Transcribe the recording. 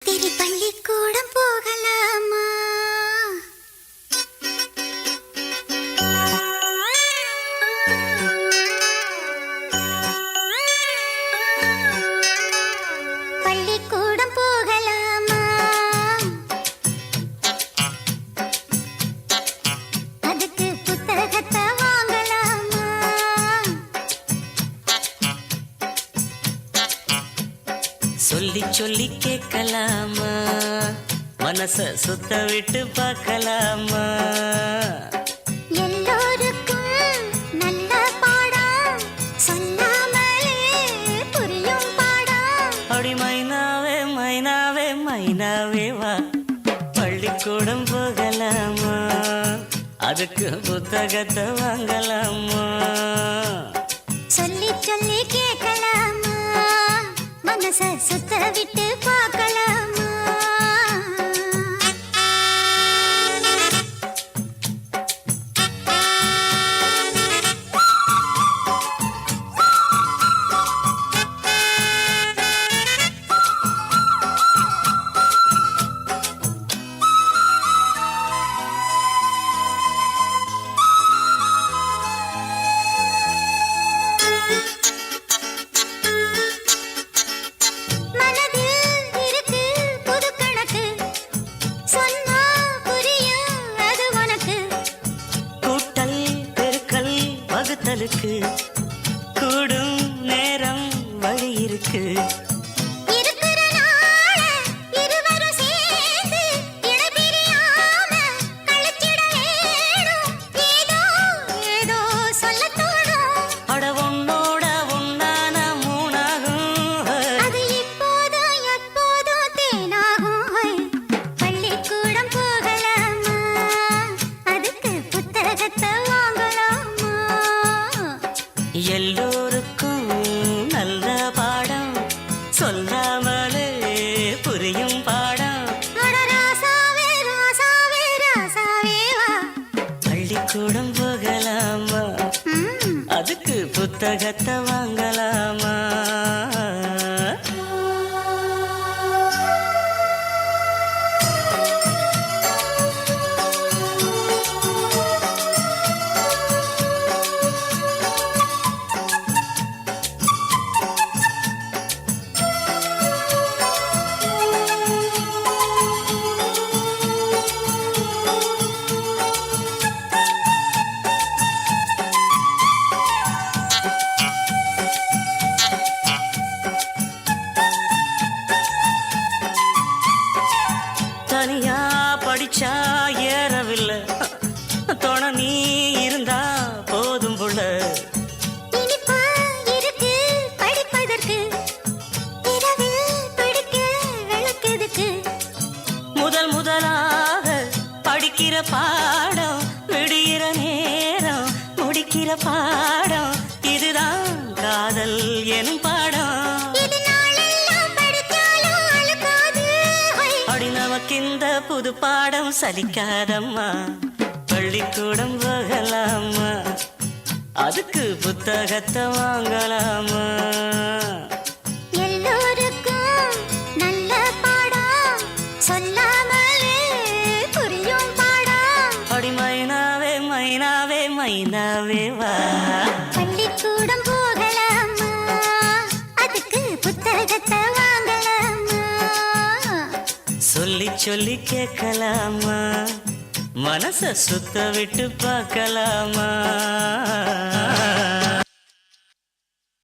திரி பள்ளிக்கூடம் போகலாமா? பள்ளிக்கூடம் போகலாமா? அதுக்கு புத்தகத்தை வாங்கலாமா? சொல்லி சொல்லி கேட்கலாமா? மனச சுத்த விட்டு பார்க்கலாமா? எல்லோருக்கும் நல்ல பாடம் சொல்லாமலே புரியும் பாடம். அப்படி மைனாவே மைனாவே மைனாவே வா, பள்ளிக்கூடம் போகலாமா? அதுக்கு புத்தகத்தை வாங்கலாமா? சொல்லி சொல்லி கேட்கலாமா? மனச சுத்த விட்டு பார்க்கலாமா? வகுத்தலுக்கு கூடும் நேரம் வழி இருக்கு. எல்லோருக்கும் நல்ல பாடம் சொல்லாமலே புரியும் பாடம். பள்ளிக்கூடம் போகலாமா? அதுக்கு புத்தகத்தை வாங்கலாமா? தனியா படிச்சா ஏறவில்லை, துணை நீ இருந்தா போதும் புள்ள. முதல் முதலாக படிக்கிற பாடம் விடுகிற நேரம் முடிக்கிற பாடம், இதுதான் காதல் எனும் பாடம். நமக்கிந்த புது பாடம் சலிக்காதம்மா, பள்ளிக்கூடம் போகலாமா? அதுக்கு புத்தகத்தை வாங்கலாமா? எல்லோருக்கும் நல்ல பாடம் சொல்லாமலே புரியும் பாடம். அப்படி மைனாவே மைனாவே மைனாவே வா, பள்ளிக்கூடம் போகலாமா? அதுக்கு புத்தகத்தை வாங்கலாமா? சொல்லி சொல்லி கேட்கலாமா? மனச சுத்த விட்டு பார்க்கலாமா?